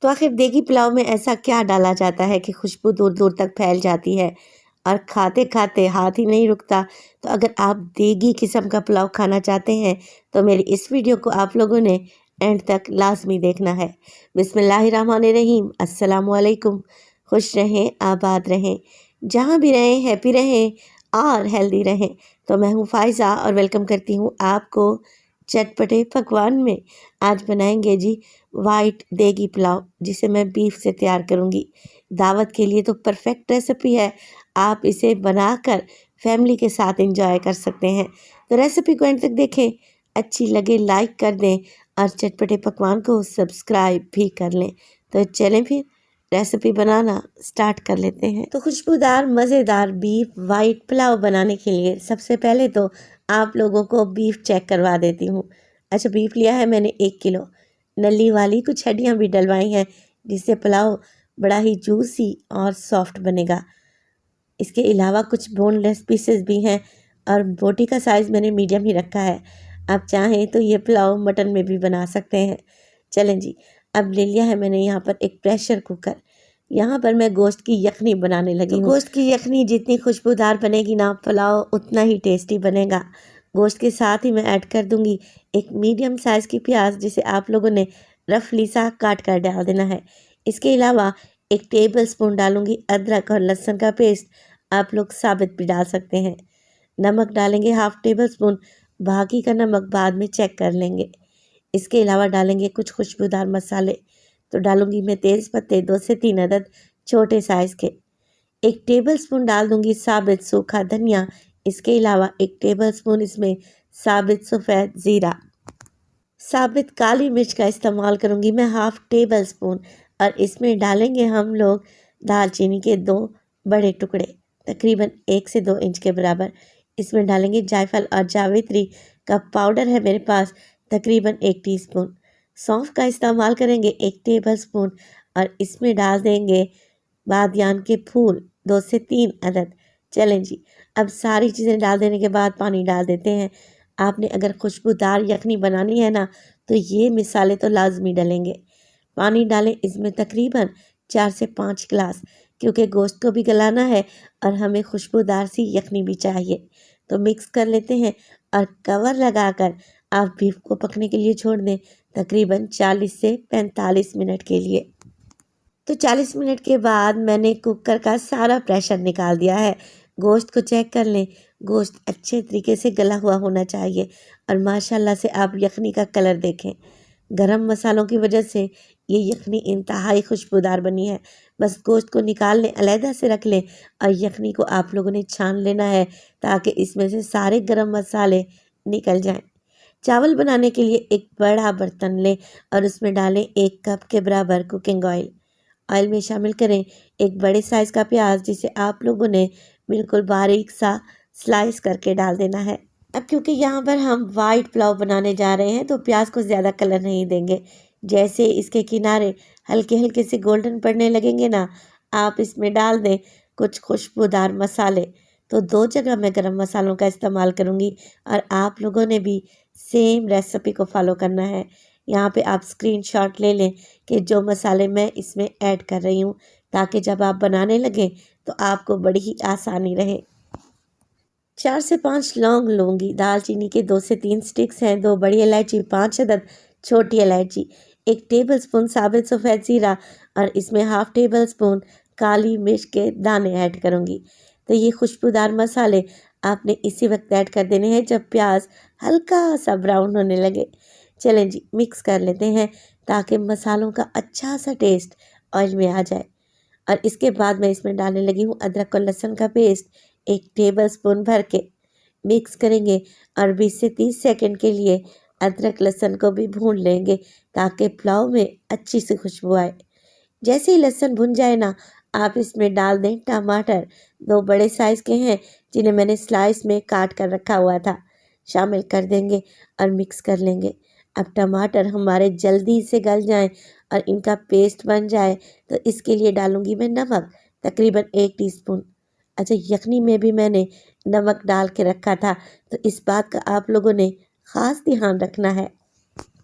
तो आखिर देगी पुलाव में ऐसा क्या डाला जाता है कि खुशबू दूर दूर तक फैल जाती है और खाते खाते हाथ ही नहीं रुकता। तो अगर आप देगी किस्म का पुलाव खाना चाहते हैं तो मेरी इस वीडियो को आप लोगों ने एंड तक लाजमी देखना है। बिस्मिल्लाहिर्रहमानिर्रहीम, अस्सलाम वालेकुम। खुश रहें, आबाद रहें, जहाँ भी रहें हैप्पी रहें और हेल्दी रहें। तो मैं हूँ फ़ाइज़ा और वेलकम करती हूँ आपको चटपटे पकवान में। आज बनाएंगे जी वाइट देगी पुलाव, जिसे मैं बीफ से तैयार करूँगी। दावत के लिए तो परफेक्ट रेसिपी है। आप इसे बनाकर फैमिली के साथ एंजॉय कर सकते हैं। तो रेसिपी को एंड तक देखें, अच्छी लगे लाइक कर दें और चटपटे पकवान को सब्सक्राइब भी कर लें। तो चलें फिर रेसिपी बनाना स्टार्ट कर लेते हैं। तो खुशबूदार मज़ेदार बीफ वाइट पुलाव बनाने के लिए सबसे पहले तो आप लोगों को बीफ चेक करवा देती हूँ। अच्छा, बीफ लिया है मैंने 1 किलो। नली वाली कुछ हड्डियाँ भी डलवाई हैं, जिससे पुलाव बड़ा ही जूसी और सॉफ्ट बनेगा। इसके अलावा कुछ बोनलेस पीसेस भी हैं और बोटी का साइज़ मैंने मीडियम ही रखा है। आप चाहें तो ये पुलाव मटन में भी बना सकते हैं। चलें जी, अब ले लिया है मैंने यहाँ पर एक प्रेशर कुकर। यहाँ पर मैं गोश्त की यखनी बनाने लगी हूँ। गोश्त की यखनी जितनी खुशबूदार बनेगी ना, पुलाव उतना ही टेस्टी बनेगा। गोश्त के साथ ही मैं ऐड कर दूँगी एक मीडियम साइज़ की प्याज, जिसे आप लोगों ने रफली सा काट कर डाल देना है। इसके अलावा 1 टेबल स्पून डालूँगी अदरक और लहसुन का पेस्ट। आप लोग साबित भी डाल सकते हैं। नमक डालेंगे 1/2 टेबल स्पून, बाकी का नमक बाद में चेक कर लेंगे। इसके अलावा डालेंगे कुछ खुशबूदार मसाले। तो डालूंगी मैं तेज़ पत्ते 2 से 3 अदद छोटे साइज़ के। 1 टेबल स्पून डाल दूंगी साबित सूखा धनिया। इसके अलावा 1 टेबल स्पून इसमें साबित सफ़ेद ज़ीरा। साबित काली मिर्च का इस्तेमाल करूंगी मैं 1/2 टेबल स्पून। और इसमें डालेंगे हम लोग दालचीनी के 2 बड़े टुकड़े, तकरीबन 1 से 2 इंच के बराबर। इसमें डालेंगे जायफल और जावित्री का पाउडर है मेरे पास, तकरीबन 1 टीस्पून। सौंफ का इस्तेमाल करेंगे 1 टेबल स्पून। और इसमें डाल देंगे बादियान के फूल 2 से 3 अदद। चलें जी, अब सारी चीज़ें डाल देने के बाद पानी डाल देते हैं। आपने अगर खुशबूदार यखनी बनानी है ना, तो ये मिसाले तो लाजमी डलेंगे। पानी डालें इसमें तकरीबन 4 से 5 गिलास, क्योंकि गोश्त को भी गलाना है और हमें खुशबूदार सी यखनी भी चाहिए। तो मिक्स कर लेते हैं और कवर लगाकर आप बीफ को पकने के लिए छोड़ दें, तकरीबन 40 से 45 मिनट के लिए। तो 40 मिनट के बाद मैंने कुकर का सारा प्रेशर निकाल दिया है। गोश्त को चेक कर लें, गोश्त अच्छे तरीके से गला हुआ होना चाहिए। और माशाल्लाह से आप यखनी का कलर देखें। गरम मसालों की वजह से ये यखनी इंतहाई खुशबूदार बनी है। बस गोश्त को निकाल लें, अलहदा से रख लें और यखनी को आप लोगों ने छान लेना है, ताकि इसमें से सारे गरम मसाले निकल जाएं। चावल बनाने के लिए एक बड़ा बर्तन लें और उसमें डालें 1 कप के बराबर कुकिंग ऑयल। ऑयल में शामिल करें एक बड़े साइज़ का प्याज, जिसे आप लोगों ने बिल्कुल बारीक सा स्लाइस करके डाल देना है। अब क्योंकि यहाँ पर हम वाइट पुलाव बनाने जा रहे हैं, तो प्याज को ज़्यादा कलर नहीं देंगे। जैसे इसके किनारे हल्के हल्के से गोल्डन पड़ने लगेंगे ना, आप इसमें डाल दें कुछ खुशबूदार मसाले। तो 2 जगह मैं गरम मसालों का इस्तेमाल करूँगी और आप लोगों ने भी सेम रेसिपी को फॉलो करना है। यहाँ पे आप स्क्रीनशॉट ले लें कि जो मसाले मैं इसमें ऐड कर रही हूँ, ताकि जब आप बनाने लगें तो आपको बड़ी ही आसानी रहे। 4 से 5 लौंग लूँगी, दालचीनी के 2 से 3 स्टिक्स हैं, 2 बड़ी इलायची, 5 अदद छोटी इलायची, 1 टेबल स्पून साबित सफ़ेद ज़ीरा और इसमें 1/2 टेबल स्पून काली मिर्च के दाने ऐड करूँगी। तो ये खुशबूदार मसाले आपने इसी वक्त ऐड कर देने हैं जब प्याज हल्का सा ब्राउन होने लगे। चलें जी, मिक्स कर लेते हैं ताकि मसालों का अच्छा सा टेस्ट ऑयल में आ जाए। और इसके बाद मैं इसमें डालने लगी हूँ अदरक और लहसुन का पेस्ट 1 टेबल स्पून भर के। मिक्स करेंगे और 20 से 30 सेकंड के लिए अदरक लहसुन को भी भून लेंगे, ताकि पुलाव में अच्छी सी खुशबू आए। जैसे ही लहसुन भुन जाए ना, आप इसमें डाल दें टमाटर। 2 बड़े साइज़ के हैं, जिन्हें मैंने स्लाइस में काट कर रखा हुआ था, शामिल कर देंगे और मिक्स कर लेंगे। अब टमाटर हमारे जल्दी से गल जाएं और इनका पेस्ट बन जाए, तो इसके लिए डालूंगी मैं नमक, तकरीबन 1 टीस्पून। अच्छा, यखनी में भी मैंने नमक डाल के रखा था, तो इस बात का आप लोगों ने ख़ास ध्यान रखना है।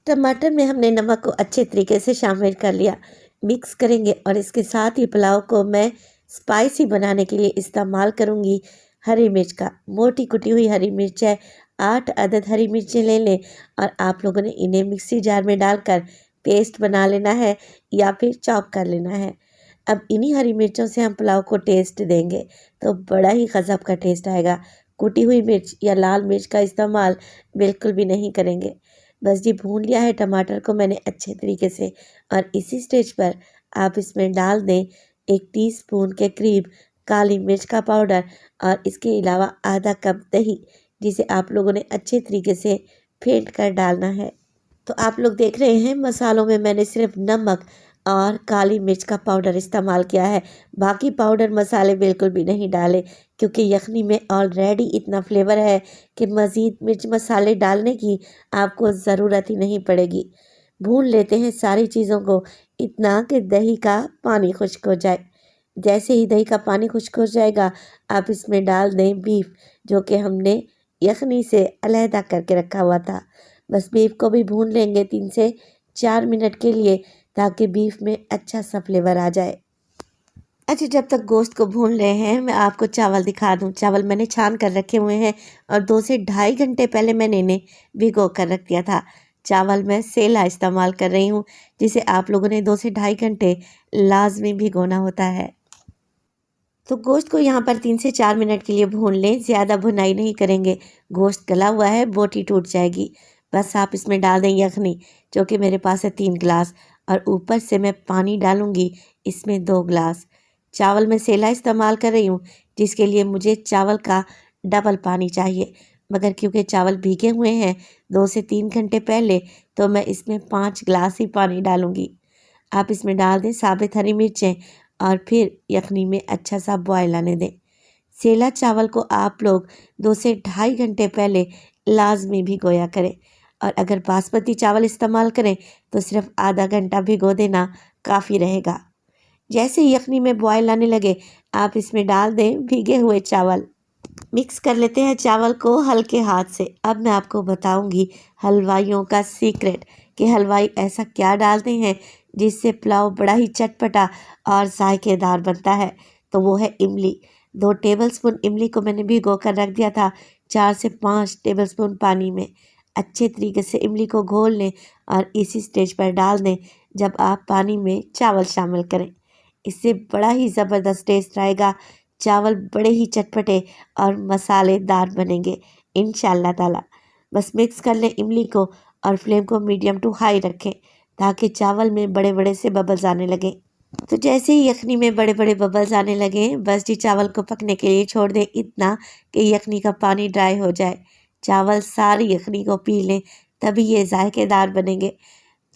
टमाटर में हमने नमक को अच्छे तरीके से शामिल कर लिया। मिक्स करेंगे और इसके साथ ही पुलाव को मैं स्पाइसी बनाने के लिए इस्तेमाल करूँगी हरी मिर्च का। मोटी कुटी हुई हरी मिर्च है, 8 अदद हरी मिर्चें ले लें और आप लोगों ने इन्हें मिक्सी जार में डालकर पेस्ट बना लेना है या फिर चॉप कर लेना है। अब इन्हीं हरी मिर्चों से हम पुलाव को टेस्ट देंगे तो बड़ा ही गज़ब का टेस्ट आएगा। कुटी हुई मिर्च या लाल मिर्च का इस्तेमाल बिल्कुल भी नहीं करेंगे। बस जी भून लिया है टमाटर को मैंने अच्छे तरीके से और इसी स्टेज पर आप इसमें डाल दें 1 टीस्पून के करीब काली मिर्च का पाउडर और इसके अलावा आधा कप दही, जिसे आप लोगों ने अच्छे तरीके से फेंट कर डालना है। तो आप लोग देख रहे हैं मसालों में मैंने सिर्फ नमक और काली मिर्च का पाउडर इस्तेमाल किया है, बाकी पाउडर मसाले बिल्कुल भी नहीं डाले क्योंकि यखनी में ऑलरेडी इतना फ्लेवर है कि मज़ीद मिर्च मसाले डालने की आपको ज़रूरत ही नहीं पड़ेगी। भून लेते हैं सारी चीज़ों को इतना कि दही का पानी खुश्क हो जाए। जैसे ही दही का पानी खुश्क हो जाएगा आप इसमें डाल दें बीफ, जो कि हमने यखनी से अलहदा करके रखा हुआ था। बस बीफ को भी भून लेंगे 3 से 4 मिनट के लिए ताकि बीफ में अच्छा सा फ्लेवर आ जाए। अच्छा, जब तक गोश्त को भून रहे हैं मैं आपको चावल दिखा दूं। चावल मैंने छान कर रखे हुए हैं और 2 से ढाई घंटे पहले मैंने इन्हें भिगो कर रख दिया था। चावल मैं सेला इस्तेमाल कर रही हूँ, जिसे आप लोगों ने 2 से ढाई घंटे लाजमी भिगोना होता है। तो गोश्त को यहाँ पर 3 से 4 मिनट के लिए भून लें, ज़्यादा भुनाई नहीं करेंगे। गोश्त गला हुआ है, बोटी टूट जाएगी। बस आप इसमें डाल दें यखनी, जो कि मेरे पास है 3 गिलास, और ऊपर से मैं पानी डालूँगी इसमें 2 गिलास। चावल मैं सेला इस्तेमाल कर रही हूँ, जिसके लिए मुझे चावल का डबल पानी चाहिए, मगर क्योंकि चावल भीगे हुए हैं 2 से 3 घंटे पहले, तो मैं इसमें 5 गिलास ही पानी डालूँगी। आप इसमें डाल दें साबित हरी मिर्चें और फिर यखनी में अच्छा सा बॉयल आने दें। सेला चावल को आप लोग 2 से ढाई घंटे पहले लाजमी भिगोया करें और अगर बासमती चावल इस्तेमाल करें तो सिर्फ आधा घंटा भिगो देना काफ़ी रहेगा। जैसे ही यखनी में बॉयल आने लगे आप इसमें डाल दें भीगे हुए चावल। मिक्स कर लेते हैं चावल को हल्के हाथ से। अब मैं आपको बताऊंगी हलवाइयों का सीक्रेट कि हलवाई ऐसा क्या डालते हैं जिससे पुलाव बड़ा ही चटपटा और जायकेदार बनता है। तो वो है इमली। 2 टेबलस्पून इमली को मैंने भिगो कर रख दिया था 4 से 5 टेबलस्पून पानी में। अच्छे तरीके से इमली को घोल लें और इसी स्टेज पर डाल दें जब आप पानी में चावल शामिल करें। इससे बड़ा ही ज़बरदस्त टेस्ट आएगा। चावल बड़े ही चटपटे और मसालेदार बनेंगे इंशाल्लाह ताला। बस मिक्स कर लें इमली को और फ्लेम को मीडियम टू हाई रखें ताकि चावल में बड़े बड़े से बबल्स आने लगें। तो जैसे ही यखनी में बड़े बड़े बबल्स आने लगें बस जी चावल को पकने के लिए छोड़ दें इतना कि यखनी का पानी ड्राई हो जाए। चावल सारी यखनी को पी लें तभी ये जायकेदार बनेंगे।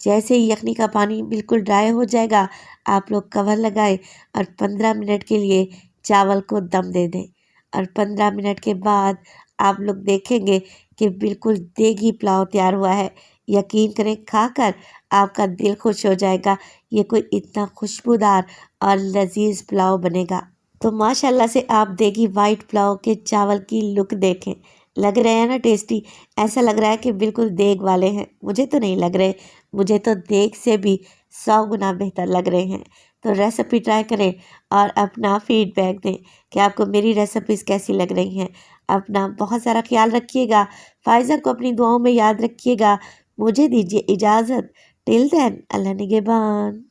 जैसे ही यखनी का पानी बिल्कुल ड्राई हो जाएगा आप लोग कवर लगाएं और 15 मिनट के लिए चावल को दम दे दें और 15 मिनट के बाद आप लोग देखेंगे कि बिल्कुल देगी पुलाव तैयार हुआ है। यकीन करें खाकर आपका दिल खुश हो जाएगा। ये कोई इतना खुशबूदार और लजीज पुलाव बनेगा। तो माशाल्लाह से आप देगी वाइट पुलाव के चावल की लुक देखें। लग रहे हैं ना टेस्टी। ऐसा लग रहा है कि बिल्कुल देग वाले हैं। मुझे तो नहीं लग रहे, मुझे तो देग से भी 100 गुना बेहतर लग रहे हैं। तो रेसिपी ट्राई करें और अपना फीडबैक दें कि आपको मेरी रेसिपीज़ कैसी लग रही हैं। अपना बहुत सारा ख्याल रखिएगा। फ़ाइज़ा को अपनी दुआओं में याद रखिएगा। मुझे दीजिए इजाज़त। टिल देन अल्लाह निगहबान।